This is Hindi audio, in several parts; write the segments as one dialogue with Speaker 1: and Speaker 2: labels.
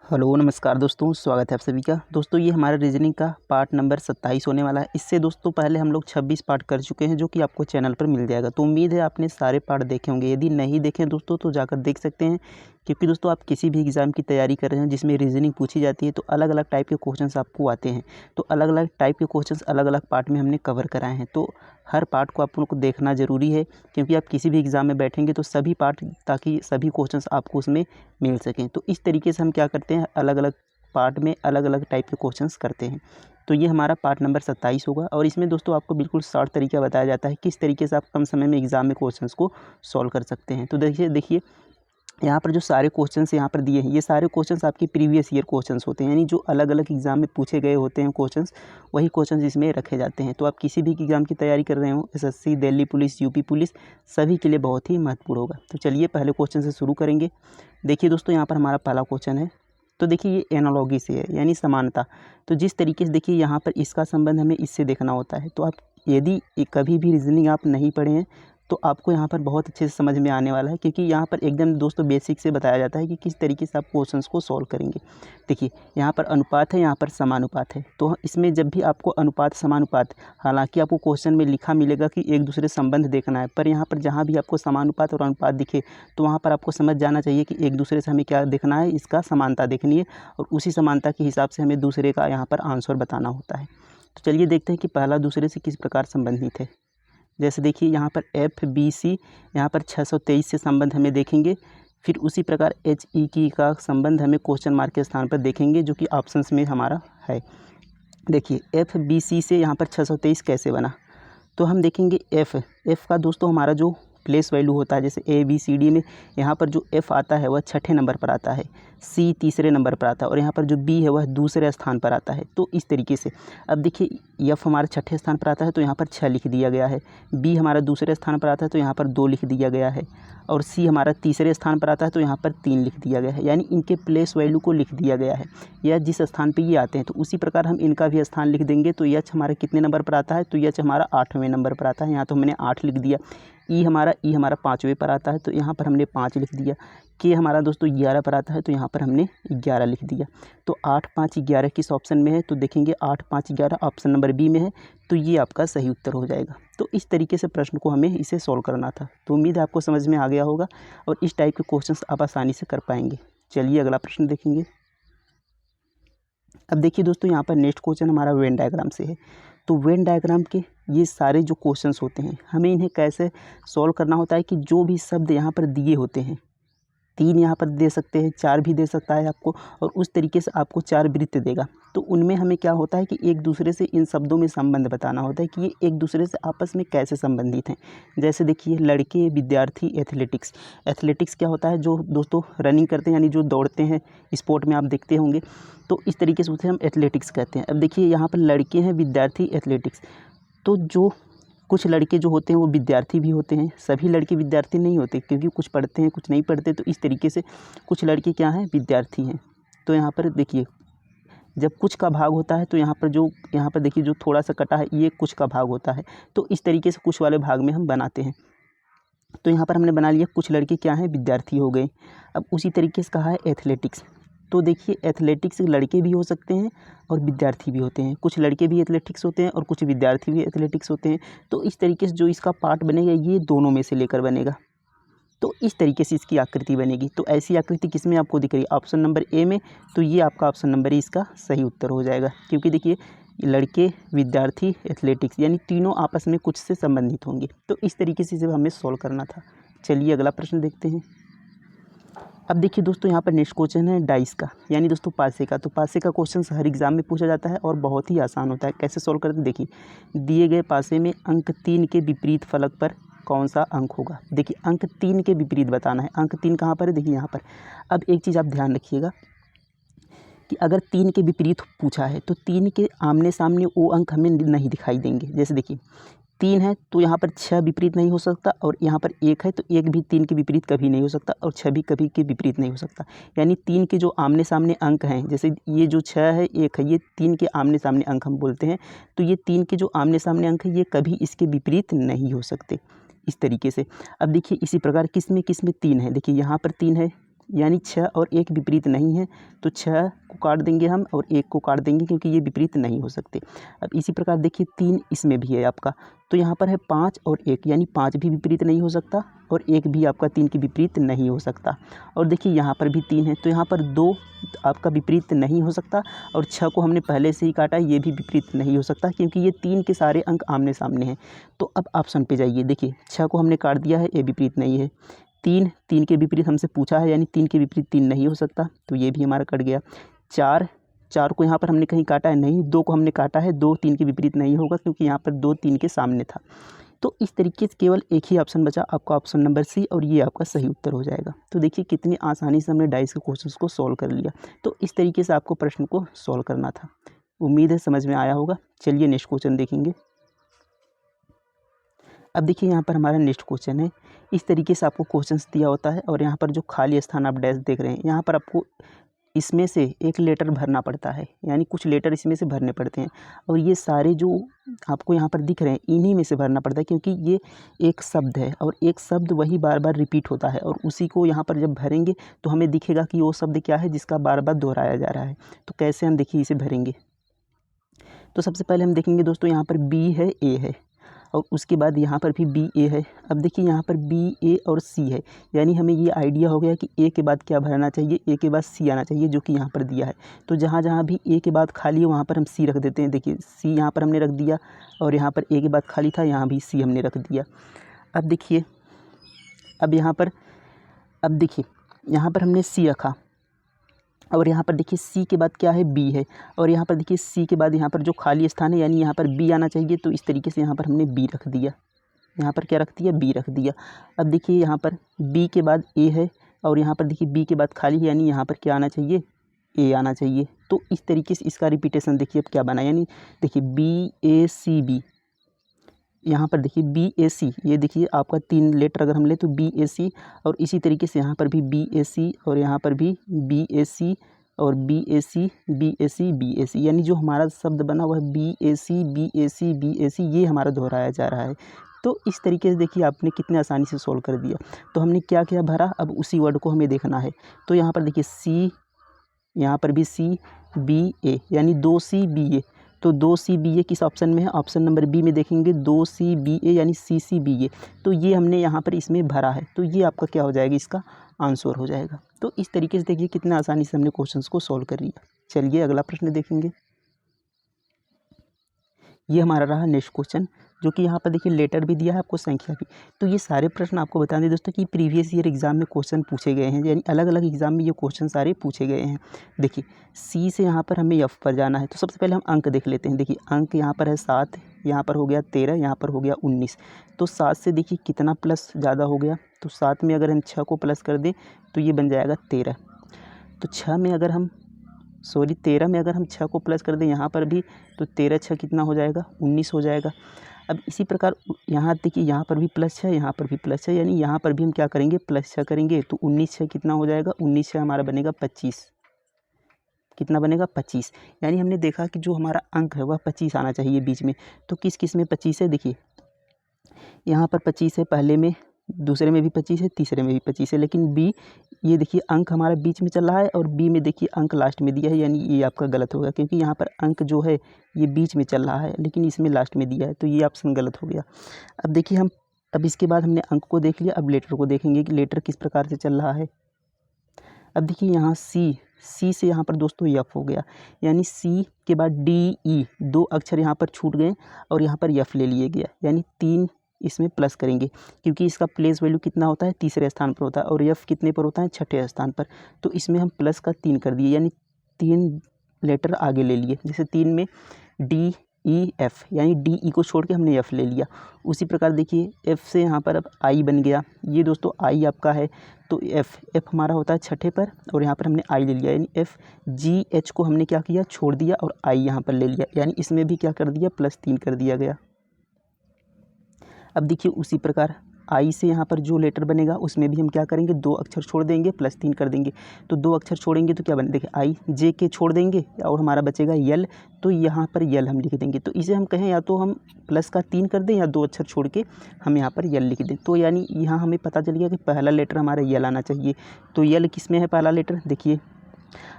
Speaker 1: हेलो नमस्कार दोस्तों, स्वागत है आप सभी का। दोस्तों ये हमारा रीजनिंग का पार्ट नंबर 27 होने वाला है। इससे दोस्तों पहले हम लोग 26 पार्ट कर चुके हैं जो कि आपको चैनल पर मिल जाएगा। तो उम्मीद है आपने सारे पार्ट देखे होंगे। यदि नहीं देखे दोस्तों तो जाकर देख सकते हैं, क्योंकि दोस्तों आप किसी भी एग्ज़ाम की तैयारी कर रहे हैं जिसमें रीजनिंग पूछी जाती है तो अलग अलग टाइप के क्वेश्चंस आपको आते हैं। तो अलग अलग टाइप के क्वेश्चंस अलग अलग पार्ट में हमने कवर कराए हैं। तो हर पार्ट को आप लोग को देखना ज़रूरी है, क्योंकि आप किसी भी एग्ज़ाम में बैठेंगे तो सभी पार्ट, ताकि सभी क्वेश्चंस आपको उसमें मिल सकें। तो इस तरीके से हम क्या करते हैं, अलग अलग पार्ट में अलग अलग टाइप के क्वेश्चंस करते हैं। तो ये हमारा पार्ट नंबर 27 होगा और इसमें दोस्तों आपको बिल्कुल शॉर्ट तरीका बताया जाता है किस तरीके से आप कम समय में एग्ज़ाम में क्वेश्चंस को सॉल्व कर सकते हैं। तो देखिए यहाँ पर जो सारे क्वेश्चंस यहाँ पर दिए हैं, ये सारे क्वेश्चंस आपके प्रीवियस ईयर क्वेश्चंस होते हैं, यानी जो अलग अलग एग्ज़ाम में पूछे गए होते हैं क्वेश्चंस, वही क्वेश्चंस इसमें रखे जाते हैं। तो आप किसी भी एग्ज़ाम की तैयारी कर रहे हो, SSC, Delhi police, UP police, सभी के लिए बहुत ही महत्वपूर्ण होगा। तो चलिए पहले क्वेश्चन से शुरू करेंगे। देखिए दोस्तों यहाँ पर हमारा पहला क्वेश्चन है। तो देखिए ये एनालॉगी से है, यानी समानता। तो जिस तरीके से देखिए यहाँ पर इसका संबंध हमें इससे देखना होता है। तो आप यदि कभी भी रीजनिंग आप नहीं पढ़े हैं तो आपको यहाँ पर बहुत अच्छे से समझ में आने वाला है, क्योंकि यहाँ पर एकदम दोस्तों बेसिक से बताया जाता है कि किस तरीके से आप क्वेश्चंस को सॉल्व करेंगे। देखिए यहाँ पर अनुपात है, यहाँ पर समानुपात है। तो इसमें जब भी आपको अनुपात समानुपात, हालांकि आपको क्वेश्चन में लिखा मिलेगा कि एक दूसरे संबंध देखना है, पर यहाँ पर जहाँ भी आपको समानुपात और अनुपात दिखे तो वहाँ पर आपको समझ जाना चाहिए कि एक दूसरे से हमें क्या देखना है, इसका समानता देखनी है और उसी समानता के हिसाब से हमें दूसरे का यहाँ पर आंसर बताना होता है। तो चलिए देखते हैं कि पहला दूसरे से किस प्रकार संबंधित है। जैसे देखिए यहाँ पर एफ बी सी, यहाँ पर 623 से संबंध हमें देखेंगे। फिर उसी प्रकार एच ई की का संबंध हमें क्वेश्चन मार्क के स्थान पर देखेंगे, जो कि ऑप्शंस में हमारा है। देखिए एफ बी सी से यहाँ पर 623 कैसे बना, तो हम देखेंगे एफ़ का दोस्तों हमारा जो प्लेस वैल्यू होता है, जैसे ए बी सी डी में यहाँ पर जो एफ़ आता है वह छठे नंबर पर आता है, सी तीसरे नंबर पर आता है और यहाँ पर जो बी है वह दूसरे स्थान पर आता है। तो इस तरीके से अब देखिए एफ़ हमारा छठे स्थान पर आता है तो यहाँ पर 6 लिख दिया गया है, बी हमारा दूसरे स्थान पर आता है तो यहाँ पर 2 लिख दिया गया है और सी हमारा तीसरे स्थान पर आता है तो यहाँ पर 3 लिख दिया गया है। यानी इनके प्लेस वैल्यू को लिख दिया गया है, या जिस स्थान पर ये आते हैं तो उसी प्रकार हम इनका भी स्थान लिख देंगे। तो एच हमारा कितने नंबर पर आता है, तो एच हमारा 8वें नंबर पर आता है, यहाँ तो हमने 8 लिख दिया। ई हमारा 5वें पर आता है तो यहाँ पर हमने 5 लिख दिया। के हमारा दोस्तों 11 पर आता है तो यहाँ पर हमने 11 लिख दिया। तो 8 5 11 किस ऑप्शन में है, तो देखेंगे 8 5 11 ऑप्शन नंबर बी में है, तो ये आपका सही उत्तर हो जाएगा। तो इस तरीके से प्रश्न को हमें इसे सॉल्व करना था। तो उम्मीद है आपको समझ में आ गया होगा और इस टाइप के क्वेश्चंस आप आसानी से कर पाएंगे। चलिए अगला प्रश्न देखेंगे। अब देखिए दोस्तों यहाँ पर नेक्स्ट क्वेश्चन हमारा वेन डायग्राम से है। तो वेन डायग्राम के ये सारे जो क्वेश्चंस होते हैं, हमें इन्हें कैसे सॉल्व करना होता है कि जो भी शब्द यहाँ पर दिए होते हैं, 3 यहाँ पर दे सकते हैं, 4 भी दे सकता है आपको, और उस तरीके से आपको 4 वृत्त देगा। तो उनमें हमें क्या होता है कि एक दूसरे से इन शब्दों में संबंध बताना होता है कि ये एक दूसरे से आपस में कैसे संबंधित हैं। जैसे देखिए लड़के, विद्यार्थी, एथलेटिक्स। एथलेटिक्स क्या होता है, जो दोस्तों रनिंग करते हैं, यानी जो दौड़ते हैं, स्पोर्ट में आप देखते होंगे, तो इस तरीके से उसे हम एथलेटिक्स कहते हैं। अब देखिए यहाँ पर लड़के हैं, विद्यार्थी, एथलेटिक्स। तो जो कुछ लड़के जो होते हैं वो विद्यार्थी भी होते हैं, सभी लड़के विद्यार्थी नहीं होते, क्योंकि कुछ पढ़ते हैं कुछ नहीं पढ़ते। तो इस तरीके से कुछ लड़के क्या हैं, विद्यार्थी हैं। तो यहाँ पर देखिए जब कुछ का भाग होता है तो यहाँ पर देखिए जो थोड़ा सा कटा है ये कुछ का भाग होता है। तो इस तरीके से कुछ वाले भाग में हम बनाते हैं। तो यहाँ पर हमने बना लिया कुछ लड़के क्या हैं, विद्यार्थी हो गए। अब उसी तरीके से कहा है एथलेटिक्स। तो देखिए एथलेटिक्स लड़के भी हो सकते हैं और विद्यार्थी भी होते हैं, कुछ लड़के भी एथलेटिक्स होते हैं और कुछ विद्यार्थी भी एथलेटिक्स होते हैं। तो इस तरीके से जो इसका पार्ट बनेगा ये दोनों में से लेकर बनेगा। तो इस तरीके से इसकी आकृति बनेगी। तो ऐसी आकृति किस में आपको दिख रही है, ऑप्शन नंबर ए में। तो ये आपका ऑप्शन नंबर ए इसका सही उत्तर हो जाएगा, क्योंकि देखिए लड़के, विद्यार्थी, एथलेटिक्स, यानी तीनों आपस में कुछ से संबंधित होंगे। तो इस तरीके से इसे हमें सॉल्व करना था। चलिए अगला प्रश्न देखते हैं। अब देखिए दोस्तों यहाँ पर नेक्स्ट क्वेश्चन है डाइस का, यानी दोस्तों पासे का। तो पासे का क्वेश्चन हर एग्जाम में पूछा जाता है और बहुत ही आसान होता है। कैसे सॉल्व करते हैं, देखिए दिए गए पासे में अंक 3 के विपरीत फलक पर कौन सा अंक होगा। देखिए अंक 3 के विपरीत बताना है। अंक 3 कहाँ पर है, देखिए यहाँ पर। अब एक चीज़ आप ध्यान रखिएगा कि अगर 3 के विपरीत पूछा है तो 3 के आमने सामने वो अंक हमें नहीं दिखाई देंगे। जैसे देखिए 3 है तो यहाँ पर 6 विपरीत नहीं हो सकता, और यहाँ पर 1 है तो 1 भी 3 के विपरीत कभी नहीं हो सकता, और 6 भी कभी के विपरीत नहीं हो सकता। यानी 3 के जो आमने सामने अंक हैं, जैसे ये जो 6 है, 1 है, ये 3 के आमने सामने अंक हम बोलते हैं। तो ये 3 के जो आमने सामने अंक है ये कभी इसके विपरीत नहीं हो सकते, इस तरीके से। अब देखिए इसी प्रकार किस में 3 है, देखिए यहाँ पर 3 है, यानी 6 और 1 विपरीत नहीं है, तो 6 को काट देंगे हम और 1 को काट देंगे क्योंकि ये विपरीत नहीं हो सकते। अब इसी प्रकार देखिए 3 इसमें भी है आपका, तो यहाँ पर है 5 और 1, यानी 5 भी विपरीत नहीं हो सकता और 1 भी आपका 3 के विपरीत नहीं हो सकता। और देखिए यहाँ पर भी 3 है, तो यहाँ पर 2 आपका विपरीत नहीं हो सकता और 6 को हमने पहले से ही काटा है, ये भी विपरीत नहीं हो सकता क्योंकि ये 3 के सारे अंक आमने सामने हैं। तो अब ऑप्शन पे जाइए, देखिए 6 को हमने काट दिया है, ये विपरीत नहीं है। 3 के विपरीत हमसे पूछा है, यानी 3 के विपरीत 3 नहीं हो सकता, तो ये भी हमारा कट गया। 4 को यहाँ पर हमने कहीं काटा है नहीं, 2 को हमने काटा है, 2 3 के विपरीत नहीं होगा क्योंकि यहाँ पर 2 3 के सामने था। तो इस तरीके से केवल एक ही ऑप्शन बचा आपका, ऑप्शन नंबर सी, और ये आपका सही उत्तर हो जाएगा। तो देखिए कितनी आसानी से हमने डाइस के क्वेश्चंस को सॉल्व कर लिया। तो इस तरीके से आपको प्रश्न को सॉल्व करना था। उम्मीद है समझ में आया होगा। चलिए नेक्स्ट क्वेश्चन देखेंगे। अब देखिए यहाँ पर हमारा नेक्स्ट क्वेश्चन है। इस तरीके से आपको क्वेश्चंस दिया होता है और यहाँ पर जो खाली स्थान आप डैश देख रहे हैं, यहाँ पर आपको इसमें से एक लेटर भरना पड़ता है, यानी कुछ लेटर इसमें से भरने पड़ते हैं और ये सारे जो आपको यहाँ पर दिख रहे हैं इन्हीं में से भरना पड़ता है क्योंकि ये एक शब्द है और एक शब्द वही बार बार रिपीट होता है और उसी को यहाँ पर जब भरेंगे तो हमें दिखेगा कि वो शब्द क्या है जिसका बार बार दोहराया जा रहा है। तो कैसे हम देखिए इसे भरेंगे। तो सबसे पहले हम देखेंगे दोस्तों, यहाँ पर बी है, ए है और उसके बाद यहाँ पर भी बी ए है। अब देखिए यहाँ पर बी ए और सी है, यानी हमें ये आइडिया हो गया कि ए के बाद क्या भरना चाहिए, ए के बाद सी आना चाहिए, जो कि यहाँ पर दिया है। तो जहाँ जहाँ भी ए के बाद खाली है वहाँ पर हम सी रख देते हैं। देखिए सी यहाँ पर हमने रख दिया और यहाँ पर ए के बाद खाली था, यहाँ भी सी हमने रख दिया। अब देखिए अब देखिए यहाँ पर हमने सी रखा और यहाँ पर देखिए सी के बाद क्या है, बी है और यहाँ पर देखिए सी के बाद यहाँ पर जो खाली स्थान है यानी यहाँ पर बी आना चाहिए, तो इस तरीके से यहाँ पर हमने बी रख दिया। यहाँ पर क्या रख दिया, बी रख दिया। अब देखिए यहाँ पर बी के बाद ए है और यहाँ पर देखिए बी के बाद खाली है, यानी यहाँ पर क्या आना चाहिए, ए आना चाहिए। तो इस तरीके से इसका रिपीटेशन देखिए अब क्या बना, यानी देखिए बी ए सी बी, यहाँ पर देखिए बी ए सी, ये देखिए आपका 3 लेटर अगर हम ले तो बी ए सी, और इसी तरीके से यहाँ पर भी बी ए सी और यहाँ पर भी बी ए सी और बी ए सी बी ए सी बी ए सी, यानी जो हमारा शब्द बना वह बी ए सी बी ए सी बी ए सी, ये हमारा दोहराया जा रहा है। तो इस तरीके से देखिए आपने कितने आसानी से सोल्व कर दिया। तो हमने क्या क्या भरा, अब उसी वर्ड को हमें देखना है। तो यहाँ पर देखिए सी, यहाँ पर भी सी बी ए, यानी 2C बी ए। तो 2C बी ए किस ऑप्शन में है, ऑप्शन नंबर बी में देखेंगे 2C बी ए यानी CC बी ए। तो ये हमने यहाँ पर इसमें भरा है, तो ये आपका क्या हो जाएगा, इसका आंसर हो जाएगा। तो इस तरीके से देखिए कितना आसानी से हमने क्वेश्चंस को सॉल्व कर लिया। चलिए अगला प्रश्न देखेंगे। ये हमारा रहा नेक्स्ट क्वेश्चन, जो कि यहाँ पर देखिए लेटर भी दिया है आपको, संख्या भी। तो ये सारे प्रश्न आपको बता दें दोस्तों कि प्रीवियस ईयर एग्जाम में क्वेश्चन पूछे गए हैं, यानी अलग अलग एग्जाम में ये क्वेश्चन सारे पूछे गए हैं। देखिए सी से यहाँ पर हमें एफ पर जाना है, तो सबसे पहले हम अंक देख लेते हैं। देखिए अंक यहाँ पर है 7, यहाँ पर हो गया 13, यहाँ पर हो गया 19। तो 7 से देखिए कितना प्लस ज़्यादा हो गया, तो 7 में अगर हम 6 को प्लस कर दें तो ये बन जाएगा 13। तो 13 में अगर हम 6 को प्लस कर दें यहाँ पर भी, तो 13 6 कितना हो जाएगा, 19 हो जाएगा। अब इसी प्रकार यहाँ देखिए यहाँ पर भी प्लस 6, यहाँ पर भी प्लस 6, यानी यहाँ पर भी हम क्या करेंगे, प्लस 6 करेंगे, तो 19 6 कितना हो जाएगा, 19 6 हमारा बनेगा 25। कितना बनेगा, 25। यानी हमने देखा कि जो हमारा अंक है वह 25 आना चाहिए बीच में। तो किस किस में 25 है, देखिए यहाँ पर 25 है, पहले में, दूसरे में भी 25 है, तीसरे में भी 25 है, लेकिन बी, ये देखिए अंक हमारा बीच में चल रहा है और बी में देखिए अंक लास्ट में दिया है, यानी ये आपका गलत होगा क्योंकि यहाँ पर अंक जो है ये बीच में चल रहा है लेकिन इसमें लास्ट में दिया है, तो ये ऑप्शन गलत हो गया। अब देखिए अब इसके बाद हमने अंक को देख लिया, अब लेटर को देखेंगे कि लेटर किस प्रकार से चल रहा है। अब देखिए यहाँ सी से यहाँ पर दोस्तों एफ हो गया, यानी सी के बाद डी ई, 2 अक्षर यहाँ पर छूट गए और यहाँ पर एफ ले लिए गया, यानी 3 इसमें प्लस करेंगे क्योंकि इसका प्लेस वैल्यू कितना होता है, तीसरे स्थान पर होता है और एफ कितने पर होता है, छठे स्थान पर। तो इसमें हम प्लस का 3 कर दिए, यानी 3 लेटर आगे ले लिए। जैसे 3 में डी ई एफ, यानी डी ई को छोड़ के हमने एफ ले लिया। उसी प्रकार देखिए एफ से यहाँ पर अब आई बन गया, ये दोस्तों आई आपका है, तो एफ हमारा होता है छठे पर और यहाँ पर हमने आई ले लिया, यानी एफ जी एच को हमने क्या किया, छोड़ दिया और आई यहाँ पर ले लिया, यानी इसमें भी क्या कर दिया, +3 कर दिया गया। अब देखिए उसी प्रकार आई से यहाँ पर जो लेटर बनेगा उसमें भी हम क्या करेंगे, 2 अक्षर छोड़ देंगे, +3 कर देंगे। तो 2 अक्षर छोड़ेंगे तो क्या बने, देखिए आई जे के छोड़ देंगे और हमारा बचेगा यल, तो यहाँ पर यल हम लिख देंगे। तो इसे हम कहें या तो हम प्लस का 3 कर दें या 2 अक्षर छोड़ के हम यहाँ पर यल लिख दें। तो यानी यहाँ हमें पता चल गया कि पहला लेटर हमारा यल आना चाहिए। तो यल किस में है पहला लेटर, देखिए।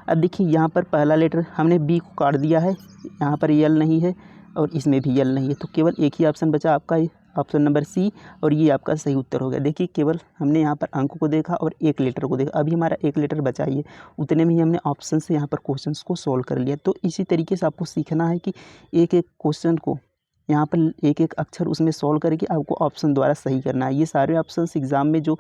Speaker 1: अब देखिए यहाँ पर पहला लेटर हमने बी को काट दिया है, यहाँ पर यल नहीं है और इसमें भी यल नहीं है, तो केवल एक ही ऑप्शन बचा आपका, ऑप्शन नंबर सी, और ये आपका सही उत्तर हो गया। देखिए केवल हमने यहाँ पर अंक को देखा और एक लेटर को देखा, अभी हमारा एक लेटर बचा ही है, उतने में ही हमने ऑप्शन से यहाँ पर क्वेश्चंस को सॉल्व कर लिया। तो इसी तरीके से आपको सीखना है कि एक एक क्वेश्चन को यहाँ पर एक एक अक्षर उसमें सॉल्व करके आपको ऑप्शन द्वारा सही करना है। ये सारे ऑप्शंस एग्ज़ाम में जो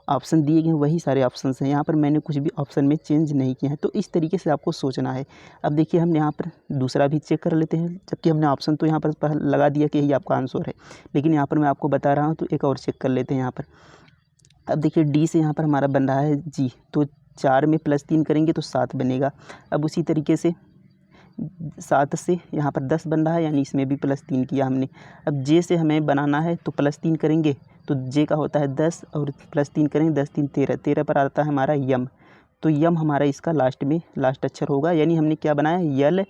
Speaker 1: ऑप्शन दिए गए हैं वही सारे ऑप्शंस हैं, यहाँ पर मैंने कुछ भी ऑप्शन में चेंज नहीं किया है। तो इस तरीके से आपको सोचना है। अब देखिए हम यहाँ पर दूसरा भी चेक कर लेते हैं, जबकि हमने ऑप्शन तो यहाँ पर लगा दिया कि यही आपका आंसर है, लेकिन यहाँ पर मैं आपको बता रहा हूँ तो एक और चेक कर लेते हैं यहाँ पर। अब देखिए डी से यहाँ पर हमारा बन रहा है जी, तो 4 में +3 करेंगे तो 7 बनेगा। अब उसी तरीके से 7 से यहाँ पर 10 बन रहा है, यानी इसमें भी +3 किया हमने। अब जे से हमें बनाना है तो +3 करेंगे तो जे का होता है 10 और +3 करेंगे 10 3 13, 13 पर आता है हमारा यम, तो यम हमारा इसका लास्ट अक्षर होगा। यानी हमने क्या बनाया, यल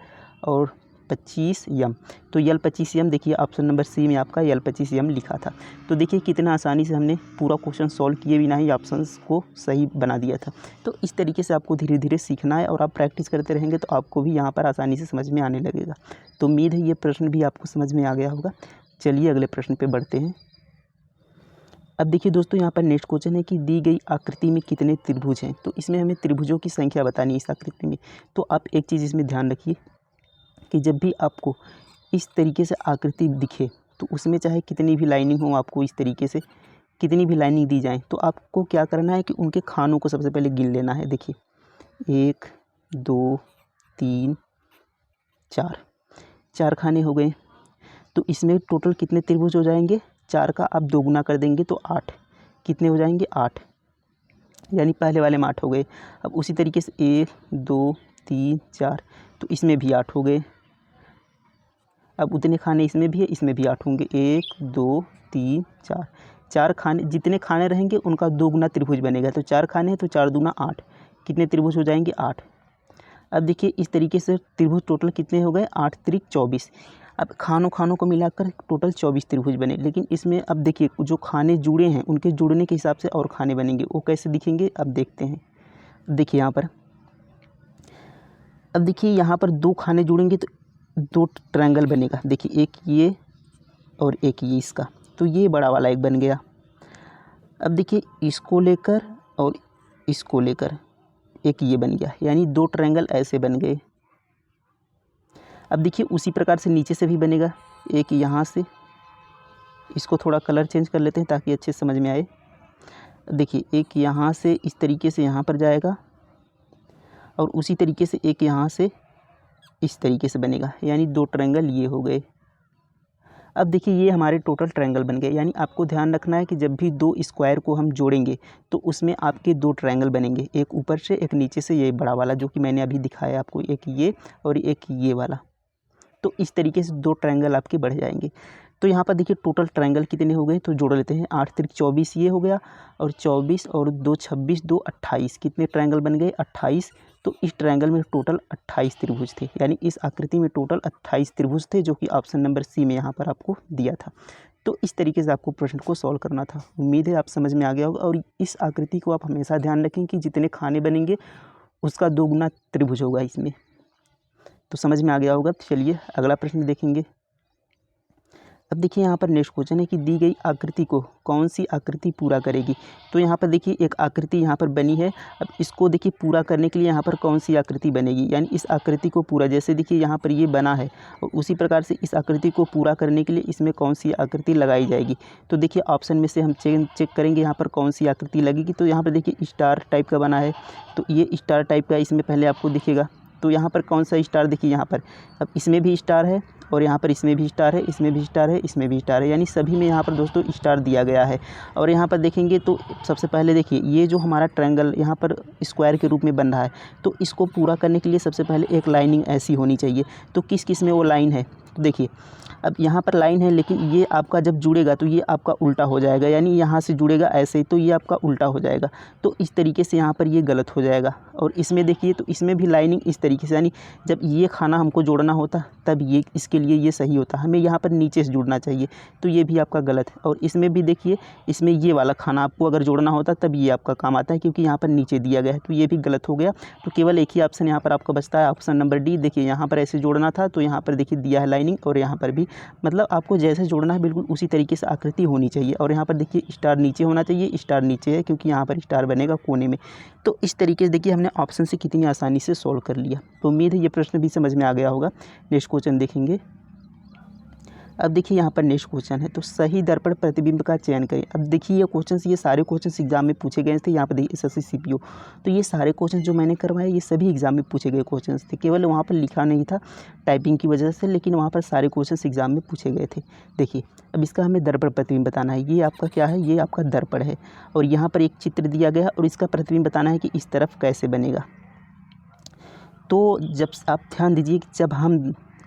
Speaker 1: और 25 यम, तो यल 25 यम, देखिए ऑप्शन नंबर सी में आपका यल 25 यम लिखा था। तो देखिए कितना आसानी से हमने पूरा क्वेश्चन सॉल्व किए बिना ही ऑप्शंस को सही बना दिया था। तो इस तरीके से आपको धीरे धीरे सीखना है और आप प्रैक्टिस करते रहेंगे तो आपको भी यहाँ पर आसानी से समझ में आने लगेगा। तो उम्मीद है ये प्रश्न भी आपको समझ में आ गया होगा। चलिए अगले प्रश्न पर बढ़ते हैं। अब देखिए दोस्तों यहाँ पर नेक्स्ट क्वेश्चन है कि दी गई आकृति में कितने त्रिभुज हैं। तो इसमें हमें त्रिभुजों की संख्या बतानी है इस आकृति में। तो आप एक चीज़ इसमें ध्यान रखिए कि जब भी आपको इस तरीके से आकृति दिखे तो उसमें चाहे कितनी भी लाइनिंग हो, आपको इस तरीके से कितनी भी लाइनिंग दी जाए तो आपको क्या करना है कि उनके खानों को सबसे पहले गिन लेना है। देखिए 1 2 3 4 खाने हो गए। तो इसमें टोटल कितने त्रिभुज हो जाएंगे, 4 का आप 2 गुना कर देंगे तो 8, कितने हो जाएंगे 8, यानी पहले वाले में 8 हो गए। अब उसी तरीके से 1 2 3 4, तो इसमें भी 8 हो गए। अब उतने खाने इसमें भी है, इसमें भी 8 होंगे, 1 2 3 4, 4 खाने, जितने खाने रहेंगे उनका 2 गुना त्रिभुज बनेगा। तो 4 खाने हैं तो 4 दूना 8, कितने त्रिभुज हो जाएंगे 8। अब देखिए इस तरीके से त्रिभुज टोटल कितने हो गए, 8 त्रिक 24। अब खानों को मिलाकर टोटल 24 त्रिभुज बने। लेकिन इसमें अब देखिए जो खाने जुड़े हैं उनके जुड़ने के हिसाब से और खाने बनेंगे, वो कैसे दिखेंगे अब देखते हैं। देखिए यहाँ पर, अब देखिए यहाँ पर 2 खाने जुड़ेंगे तो 2 ट्रायंगल बनेगा। देखिए एक ये और एक ये इसका, तो ये बड़ा वाला एक बन गया। अब देखिए इसको लेकर और इसको लेकर एक ये बन गया, यानी 2 ट्रायंगल ऐसे बन गए। अब देखिए उसी प्रकार से नीचे से भी बनेगा, एक यहाँ से, इसको थोड़ा कलर चेंज कर लेते हैं ताकि अच्छे समझ में आए। देखिए एक यहाँ से इस तरीके से यहाँ पर जाएगा और उसी तरीके से एक यहाँ से इस तरीके से बनेगा, यानी 2 ट्रायंगल ये हो गए। अब देखिए ये हमारे टोटल ट्रायंगल बन गए। यानी आपको ध्यान रखना है कि जब भी 2 स्क्वायर को हम जोड़ेंगे तो उसमें आपके 2 ट्रायंगल बनेंगे, एक ऊपर से एक नीचे से, ये बड़ा वाला जो कि मैंने अभी दिखाया आपको, एक ये और एक ये वाला। तो इस तरीके से 2 ट्रायंगल आपके बढ़ जाएंगे। तो यहाँ पर देखिए टोटल ट्रायंगल कितने हो गए, तो जोड़ लेते हैं। 8 त्रिक 24 ये हो गया और 24 और 2 26, 2 28, कितने ट्रायंगल बन गए 28। तो इस ट्रायंगल में टोटल 28 त्रिभुज थे, यानी इस आकृति में टोटल 28 त्रिभुज थे, जो कि ऑप्शन नंबर सी में यहाँ पर आपको दिया था। तो इस तरीके से आपको प्रश्न को सॉल्व करना था। उम्मीद है आप समझ में आ गया होगा। और इस आकृति को आप हमेशा ध्यान रखें कि जितने खाने बनेंगे उसका 2 गुना त्रिभुज होगा इसमें। तो समझ में आ गया होगा। चलिए अगला प्रश्न देखेंगे। अब देखिए यहाँ पर नेक्स्ट क्वेश्चन है कि दी गई आकृति को कौन सी आकृति पूरा करेगी। तो यहाँ पर देखिए एक आकृति यहाँ पर बनी है। अब इसको देखिए पूरा करने के लिए यहाँ पर कौन सी आकृति बनेगी, यानी इस आकृति को पूरा, जैसे देखिए यहाँ पर ये बना है और उसी प्रकार से इस आकृति को पूरा करने के लिए इसमें कौन सी आकृति लगाई जाएगी। तो देखिए ऑप्शन में से हम चेक करेंगे यहाँ पर कौन सी आकृति लगेगी। तो यहाँ पर देखिए स्टार टाइप का बना है, तो ये स्टार टाइप का इसमें पहले आपको दिखेगा। तो यहाँ पर कौन सा स्टार, देखिए यहाँ पर, अब इसमें भी स्टार है और यहाँ पर इसमें भी स्टार है, इसमें भी स्टार है, इसमें भी स्टार है, यानी सभी में यहाँ पर दोस्तों स्टार दिया गया है। और यहाँ पर देखेंगे तो सबसे पहले देखिए ये जो हमारा ट्रायंगल यहाँ पर स्क्वायर के रूप में बन रहा है, तो इसको पूरा करने के लिए सबसे पहले एक लाइनिंग ऐसी होनी चाहिए। तो किस किस में वो लाइन है, तो देखिए अब यहाँ पर लाइन है, लेकिन ये आपका जब जुड़ेगा तो ये आपका उल्टा हो जाएगा, यानी यहाँ से जुड़ेगा ऐसे तो ये आपका उल्टा हो जाएगा। तो इस तरीके से यहाँ पर ये गलत हो जाएगा। और इसमें देखिए तो इसमें भी लाइनिंग इस तरीके से, यानी जब ये खाना हमको जोड़ना होता तब ये इसके लिए ये सही होता, हमें यहाँ पर नीचे से जुड़ना चाहिए, तो ये भी आपका गलत है। और इसमें भी देखिए, इसमें ये वाला खाना आपको अगर जोड़ना होता तब ये आपका काम आता है, क्योंकि यहाँ पर नीचे दिया गया है, तो ये भी गलत हो गया। तो केवल एक ही ऑप्शन यहाँ पर आपका बचता है, ऑप्शन नंबर डी। देखिए यहाँ पर ऐसे जोड़ना था तो यहाँ पर देखिए दिया है लाइनिंग, और यहाँ पर भी मतलब आपको जैसे जोड़ना है बिल्कुल उसी तरीके से आकृति होनी चाहिए। और यहाँ पर देखिए स्टार नीचे होना चाहिए, स्टार नीचे है क्योंकि यहाँ पर स्टार बनेगा कोने में। तो इस तरीके से देखिए हमने ऑप्शन से कितनी आसानी से सॉल्व कर लिया। तो उम्मीद है ये प्रश्न भी समझ में आ गया होगा। नेक्स्ट क्वेश्चन देखेंगे। अब देखिए यहाँ पर नेक्स्ट क्वेश्चन है, तो सही दर्पण प्रतिबिंब का चयन करें। अब देखिए ये सारे क्वेश्चन एग्जाम में पूछे गए थे। यहाँ पर देखिए एसएससी सीपीओ, तो ये सारे क्वेश्चन जो मैंने करवाए ये सभी एग्जाम में पूछे गए क्वेश्चन थे, केवल वहाँ पर लिखा नहीं था टाइपिंग की वजह से, लेकिन वहाँ पर सारे क्वेश्चन एग्जाम में पूछे गए थे। देखिए अब इसका हमें दर्पण प्रतिबिंब बताना है। ये आपका क्या है, ये आपका दर्पण है, और यहाँ पर एक चित्र दिया गया है और इसका प्रतिबिंब बताना है कि इस तरफ कैसे बनेगा। तो जब आप ध्यान दीजिए कि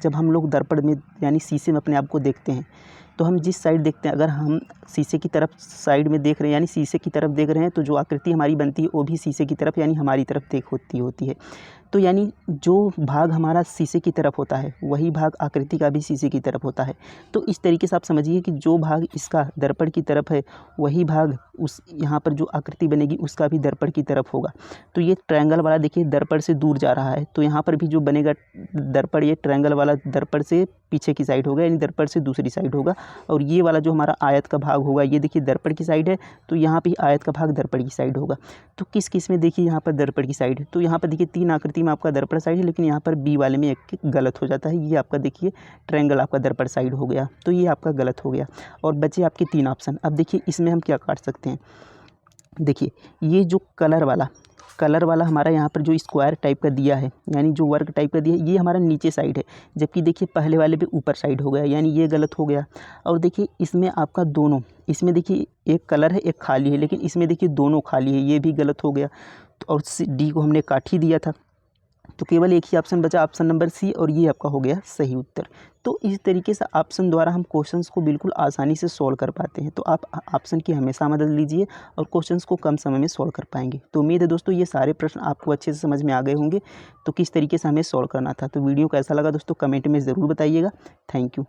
Speaker 1: जब हम लोग दर्पण में यानी शीशे में अपने आप को देखते हैं, तो हम जिस साइड देखते हैं, अगर हम शीशे की तरफ साइड में देख रहे हैं यानी शीशे की तरफ देख रहे हैं, तो जो आकृति हमारी बनती है वो भी शीशे की तरफ यानी हमारी तरफ होती है। तो यानी जो भाग हमारा शीशे की तरफ होता है वही भाग आकृति का भी शीशे की तरफ होता है। तो इस तरीके से आप समझिए कि जो भाग इसका दर्पण की तरफ है वही भाग उस यहाँ पर जो आकृति बनेगी उसका भी दर्पण की तरफ होगा। तो ये ट्रायंगल वाला देखिए दर्पण से दूर जा रहा है, तो यहाँ पर भी जो बनेगा दर्पण, ये ट्रायंगल वाला दर्पण से पीछे की साइड होगा, यानी दर्पण से दूसरी साइड होगा। और ये वाला जो हमारा आयत का भाग होगा, ये देखिए दर्पण की साइड है, तो यहाँ पे आयत का भाग दर्पण की साइड होगा। तो किस में देखिए यहाँ पर दर्पण की साइड है, तो यहाँ पर देखिए 3 आकृति में आपका दर्पण साइड है, लेकिन यहाँ पर बी वाले में एक गलत हो जाता है। ये आपका देखिए ट्रायंगल आपका दर्पण साइड हो गया, तो ये आपका गलत हो गया। और बचे आपके 3 ऑप्शन। अब देखिए इसमें हम क्या काट सकते हैं। देखिए ये जो कलर वाला हमारा यहाँ पर जो स्क्वायर टाइप का दिया है, यानी जो वर्ग टाइप का दिया है, ये हमारा नीचे साइड है, जबकि देखिए पहले वाले पे ऊपर साइड हो गया, यानी ये गलत हो गया। और देखिए इसमें आपका दोनों, इसमें देखिए एक कलर है एक खाली है, लेकिन इसमें देखिए दोनों खाली है, ये भी गलत हो गया। और डी को हमने काट ही दिया था, तो केवल एक ही ऑप्शन बचा, ऑप्शन नंबर सी, और ये आपका हो गया सही उत्तर। तो इस तरीके से ऑप्शन द्वारा हम क्वेश्चंस को बिल्कुल आसानी से सॉल्व कर पाते हैं। तो आप ऑप्शन की हमेशा मदद लीजिए और क्वेश्चंस को कम समय में सॉल्व कर पाएंगे। तो उम्मीद है दोस्तों ये सारे प्रश्न आपको अच्छे से समझ में आ गए होंगे, तो किस तरीके से हमें सॉल्व करना था। तो वीडियो कैसा लगा दोस्तों कमेंट में ज़रूर बताइएगा। Thank you.